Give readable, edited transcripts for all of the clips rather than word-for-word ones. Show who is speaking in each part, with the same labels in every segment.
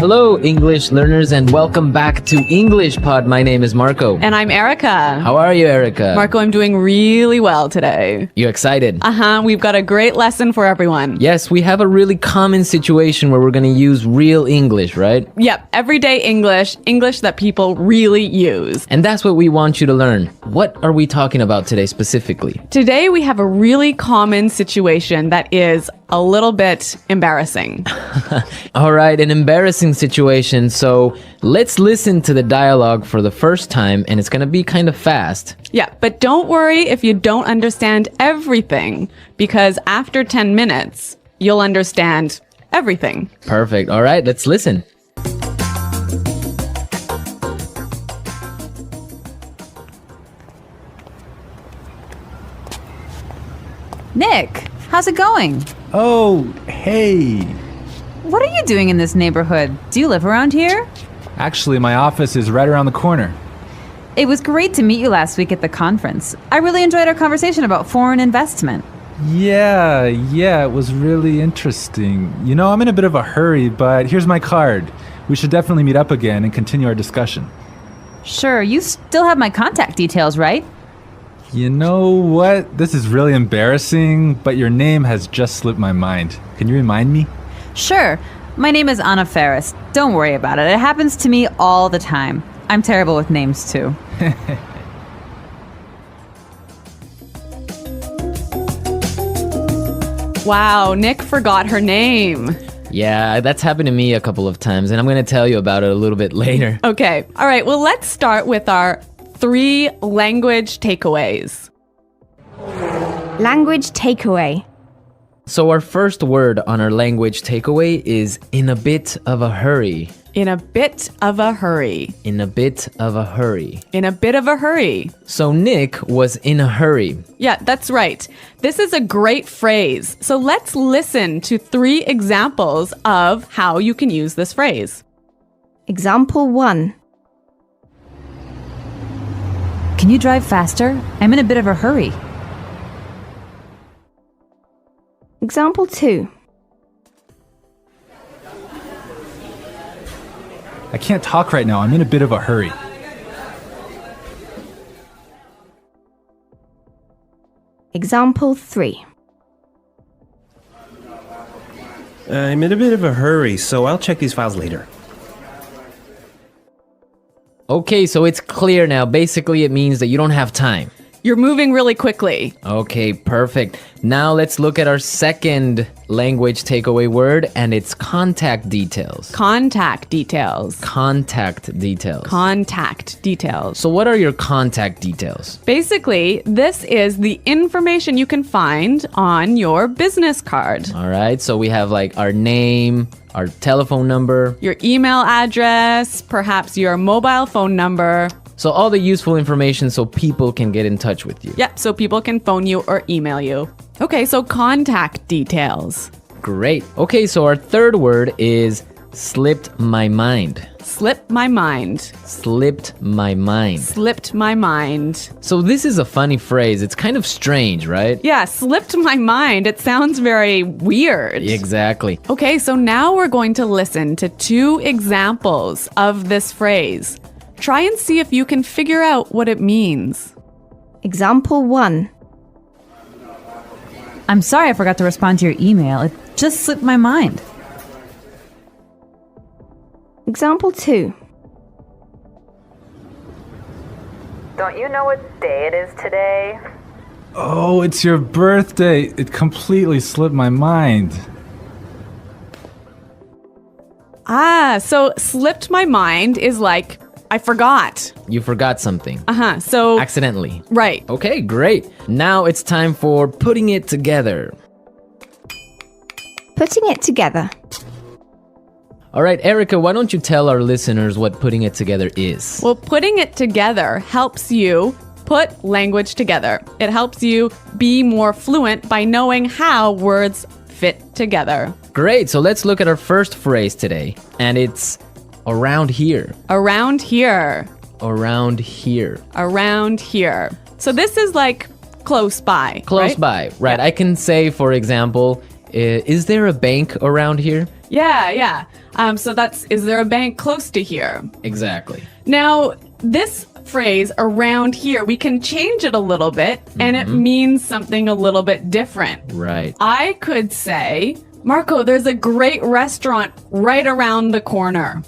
Speaker 1: Hello, English learners, and welcome back to English Pod. My name is Marco.
Speaker 2: And I'm Erica.
Speaker 1: How are you, Erica?
Speaker 2: Marco, I'm doing really well today.
Speaker 1: You excited?
Speaker 2: We've got a great lesson for everyone.
Speaker 1: Yes, we have a really common situation where we're going to use real English, right?
Speaker 2: Yep, everyday English, English that people really use.
Speaker 1: And that's what we want you to learn. What are we talking about today specifically?
Speaker 2: Today we have a really common situation that is a little bit embarrassing.
Speaker 1: All right, an embarrassing situation. So let's listen to the dialogue for the first time, and it's going to be kind of fast.
Speaker 2: Yeah, but don't worry if you don't understand everything, because after 10 minutes, you'll understand everything.
Speaker 1: Perfect. All right, let's listen.
Speaker 3: Nick, how's it going?
Speaker 4: Oh, hey.
Speaker 3: What are you doing in this neighborhood? Do you live around here?
Speaker 4: Actually, my office is right around the corner.
Speaker 3: It was great to meet you last week at the conference. I really enjoyed our conversation about foreign investment.
Speaker 4: Yeah, it was really interesting. You know, I'm in a bit of a hurry, but here's my card. We should definitely meet up again and continue our discussion.
Speaker 3: Sure, you still have my contact details, right?
Speaker 4: You know what? This is really embarrassing, but your name has just slipped my mind. Can you remind me?
Speaker 3: Sure. My name is Anna Ferris. Don't worry about it. It happens to me all the time. I'm terrible with names, too.
Speaker 2: Wow, Nick forgot her name.
Speaker 1: Yeah, that's happened to me a couple of times, and I'm going to tell you about it a little bit later.
Speaker 2: Okay, all right, well, let's start with our 3 language takeaways.
Speaker 5: Language takeaway.
Speaker 1: So our first word on our language takeaway is in a bit of a hurry.
Speaker 2: In a bit of a hurry.
Speaker 1: In a bit of a hurry.
Speaker 2: In a bit of a hurry.
Speaker 1: So Nick was in a hurry.
Speaker 2: Yeah, that's right. This is a great phrase. So let's listen to 3 examples of how you can use this phrase.
Speaker 5: Example 1.
Speaker 3: Can you drive faster? I'm in a bit of a hurry.
Speaker 5: Example 2.
Speaker 4: I can't talk right now. I'm in a bit of a hurry.
Speaker 5: Example 3.
Speaker 6: I'm in a bit of a hurry, so I'll check these files later.
Speaker 1: Okay, so it's clear now. Basically, it means that you don't have time.
Speaker 2: You're moving really quickly.
Speaker 1: Okay, perfect. Now let's look at our second language takeaway word, and it's contact details.
Speaker 2: Contact details.
Speaker 1: Contact details.
Speaker 2: Contact details.
Speaker 1: So what are your contact details?
Speaker 2: Basically, this is the information you can find on your business card.
Speaker 1: All right, so we have like our name, our telephone number.
Speaker 2: Your email address, perhaps your mobile phone number.
Speaker 1: So all the useful information so people can get in touch with you.
Speaker 2: Yep, so people can phone you or email you. Okay, so contact details.
Speaker 1: Great. Okay, so our third word is slipped my mind.
Speaker 2: Slipped my mind.
Speaker 1: Slipped my mind.
Speaker 2: Slipped my mind.
Speaker 1: So this is a funny phrase. It's kind of strange, right?
Speaker 2: Yeah, slipped my mind. It sounds very weird.
Speaker 1: Exactly.
Speaker 2: Okay, so now we're going to listen to 2 examples of this phrase. Try and see if you can figure out what it means.
Speaker 5: Example 1.
Speaker 3: I'm sorry I forgot to respond to your email. It just slipped my mind.
Speaker 5: Example 2.
Speaker 7: Don't you know what day it is today?
Speaker 4: Oh, it's your birthday. It completely slipped my mind.
Speaker 2: So slipped my mind is like, I forgot.
Speaker 1: You forgot something.
Speaker 2: So
Speaker 1: Accidentally.
Speaker 2: right.
Speaker 1: Okay, great. Now it's time for putting it together.
Speaker 5: Putting it together.
Speaker 1: All right, Erica, why don't you tell our listeners what putting it together is?
Speaker 2: Well, putting it together helps you put language together. It helps you be more fluent by knowing how words fit together.
Speaker 1: Great, so let's look at our first phrase today, and it's around here.
Speaker 2: Around here.
Speaker 1: Around here.
Speaker 2: Around here. So this is like close by.
Speaker 1: Close
Speaker 2: right?
Speaker 1: by, right.
Speaker 2: Yeah.
Speaker 1: I can say, for example, is there a bank around here?
Speaker 2: Yeah. So that's, is there a bank close to here?
Speaker 1: Exactly.
Speaker 2: Now, this phrase around here, we can change it a little bit and it means something a little bit different.
Speaker 1: Right.
Speaker 2: I could say, Marco, there's a great restaurant right around the corner.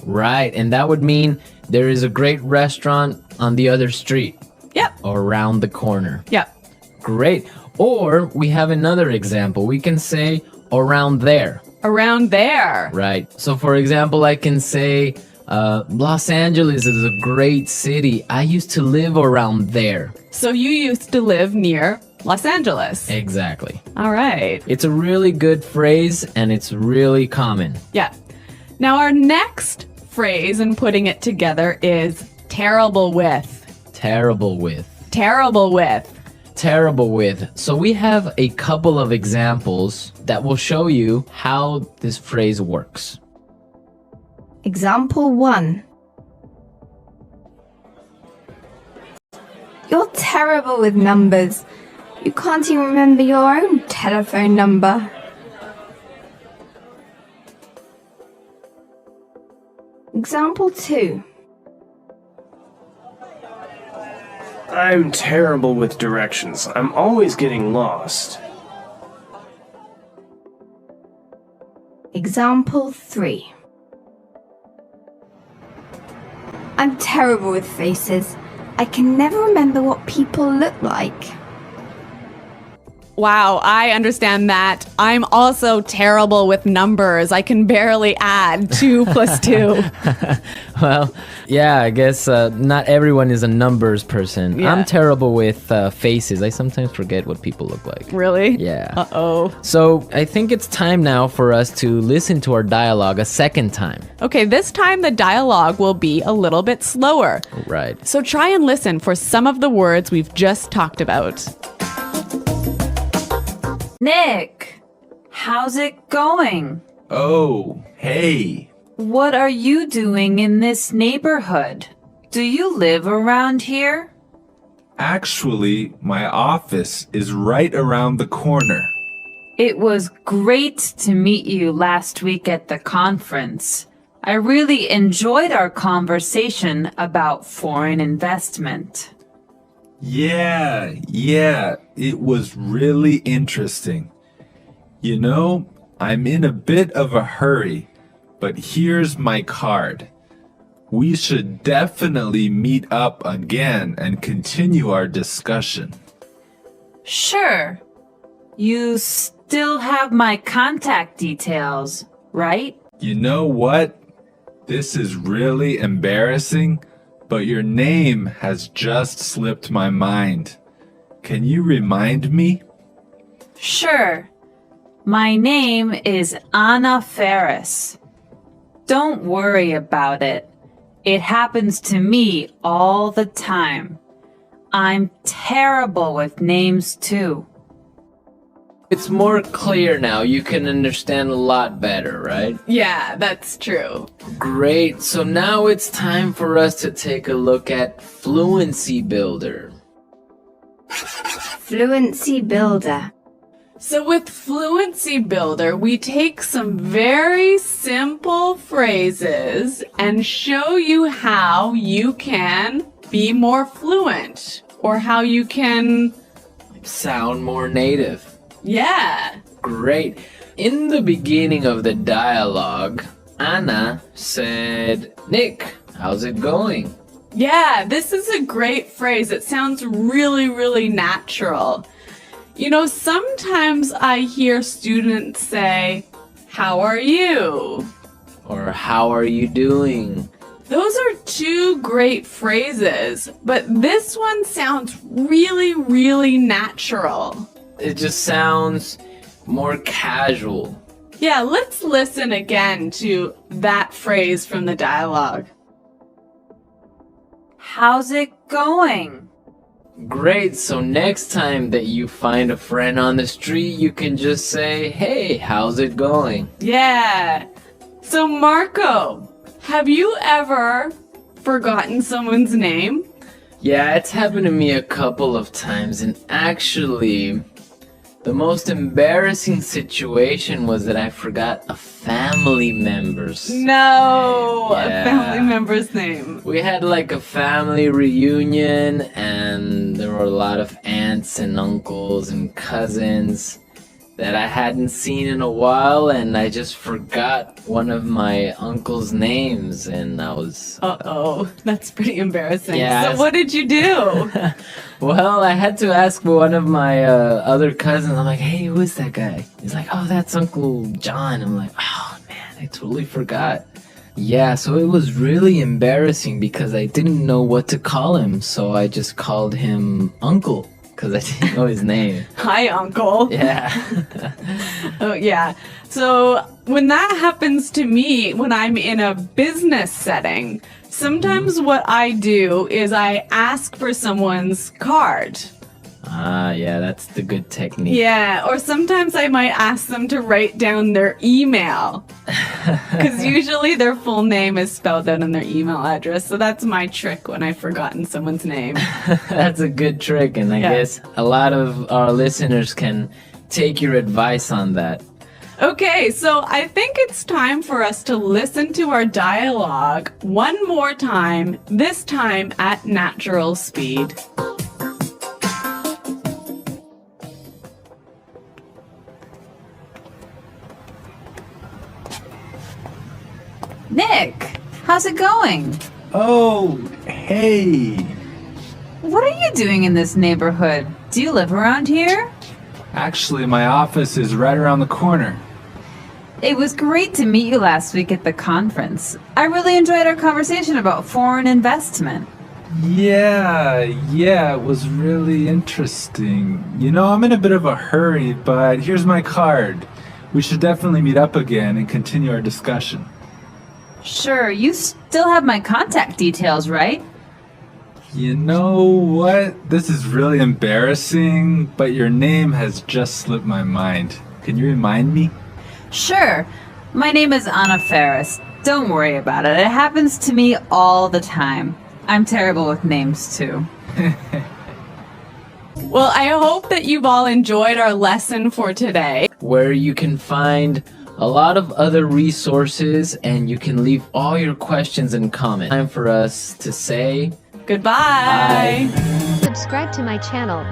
Speaker 1: Right. And that would mean there is a great restaurant on the other street.
Speaker 2: Yep.
Speaker 1: Or around the corner.
Speaker 2: Yep.
Speaker 1: Great. Or we have another example. We can say around there.
Speaker 2: Around there.
Speaker 1: Right. So for example, I can say Los Angeles is a great city. I used to live around there.
Speaker 2: So you used to live near Los Angeles.
Speaker 1: Exactly.
Speaker 2: All right.
Speaker 1: It's a really good phrase and it's really common.
Speaker 2: Yeah. Now our next phrase in putting it together is terrible with.
Speaker 1: Terrible with.
Speaker 2: Terrible with.
Speaker 1: Terrible with. So we have a couple of examples that will show you how this phrase works.
Speaker 5: Example 1. You're terrible with numbers. You can't even remember your own telephone number. Example 2.
Speaker 8: I'm terrible with directions. I'm always getting lost.
Speaker 5: Example 3. I'm terrible with faces. I can never remember what people look like.
Speaker 2: Wow, I understand that. I'm also terrible with numbers. I can barely add 2 plus 2.
Speaker 1: Well, yeah, I guess not everyone is a numbers person.
Speaker 2: Yeah.
Speaker 1: I'm terrible with faces. I sometimes forget what people look like.
Speaker 2: Really?
Speaker 1: Yeah.
Speaker 2: Uh-oh.
Speaker 1: So I think it's time now for us to listen to our dialogue a second time.
Speaker 2: Okay, this time the dialogue will be a little bit slower.
Speaker 1: Right.
Speaker 2: So try and listen for some of the words we've just talked about.
Speaker 3: Nick, how's it going?
Speaker 4: Oh, hey.
Speaker 3: What are you doing in this neighborhood? Do you live around here?
Speaker 4: Actually, my office is right around the corner.
Speaker 3: It was great to meet you last week at the conference. I really enjoyed our conversation about foreign investment.
Speaker 4: Yeah, it was really interesting. You know, I'm in a bit of a hurry, but here's my card. We should definitely meet up again and continue our discussion.
Speaker 3: Sure. You still have my contact details, right?
Speaker 4: You know what? This is really embarrassing, but your name has just slipped my mind. Can you remind me?
Speaker 3: Sure. My name is Anna Ferris. Don't worry about it. It happens to me all the time. I'm terrible with names too.
Speaker 1: It's more clear now. You can understand a lot better, right?
Speaker 2: Yeah, that's true.
Speaker 1: Great. So now it's time for us to take a look at Fluency Builder.
Speaker 5: Fluency Builder.
Speaker 2: So with Fluency Builder, we take some very simple phrases and show you how you can be more fluent or how you can,
Speaker 1: Sound more native.
Speaker 2: yeah.
Speaker 1: Great. In the beginning of the dialogue, Anna said, Nick, how's it going?
Speaker 2: Yeah, this is a great phrase. It sounds really, really natural. You know, sometimes I hear students say, how are you?
Speaker 1: Or how are you doing?
Speaker 2: Those are 2 great phrases, but this one sounds really, really natural.
Speaker 1: It just sounds more casual.
Speaker 2: Yeah, let's listen again to that phrase from the dialogue.
Speaker 3: How's it going?
Speaker 1: Great. So next time that you find a friend on the street, you can just say, hey, how's it going?
Speaker 2: Yeah. So Marco, have you ever forgotten someone's name?
Speaker 1: Yeah, it's happened to me a couple of times, and actually, The most embarrassing situation was that I forgot a family member's.
Speaker 2: No,
Speaker 1: Yeah.
Speaker 2: a family member's name.
Speaker 1: We had like a family reunion, and there were a lot of aunts and uncles and cousins that I hadn't seen in a while, and I just forgot one of my uncle's names, and I was...
Speaker 2: Uh-oh, that's pretty embarrassing.
Speaker 1: Yeah.
Speaker 2: So what did you do?
Speaker 1: Well, I had to ask one of my other cousins. I'm like, hey, who is that guy? He's like, oh, that's Uncle John. I'm like, oh, man, I totally forgot. Yeah, so it was really embarrassing because I didn't know what to call him, so I just called him Uncle because I didn't know his name.
Speaker 2: Hi, Uncle.
Speaker 1: Yeah.
Speaker 2: Oh, yeah. So when that happens to me, when I'm in a business setting, sometimes what I do is I ask for someone's card.
Speaker 1: Ah, yeah, that's the good technique.
Speaker 2: Yeah, or sometimes I might ask them to write down their email. Because usually their full name is spelled out in their email address. So that's my trick when I've forgotten someone's name.
Speaker 1: That's a good trick, and I
Speaker 2: Yeah.
Speaker 1: guess a lot of our listeners can take your advice on that.
Speaker 2: Okay, so I think it's time for us to listen to our dialogue one more time, this time at natural speed.
Speaker 3: Nick, how's it going?
Speaker 4: Oh, hey.
Speaker 3: What are you doing in this neighborhood? Do you live around here?
Speaker 4: Actually, my office is right around the corner.
Speaker 3: It was great to meet you last week at the conference. I really enjoyed our conversation about foreign investment.
Speaker 4: Yeah, it was really interesting. You know, I'm in a bit of a hurry, but here's my card. We should definitely meet up again and continue our discussion.
Speaker 3: Sure, you still have my contact details, right?
Speaker 4: You know what? This is really embarrassing, but your name has just slipped my mind. Can you remind me?
Speaker 3: Sure. My name is Anna Ferris. Don't worry about it. It happens to me all the time. I'm terrible with names, too.
Speaker 2: Well, I hope that you've all enjoyed our lesson for today.
Speaker 1: Where you can find a lot of other resources and you can leave all your questions and comments. Time for us to say
Speaker 2: Goodbye.
Speaker 1: bye.
Speaker 9: Subscribe to my channel.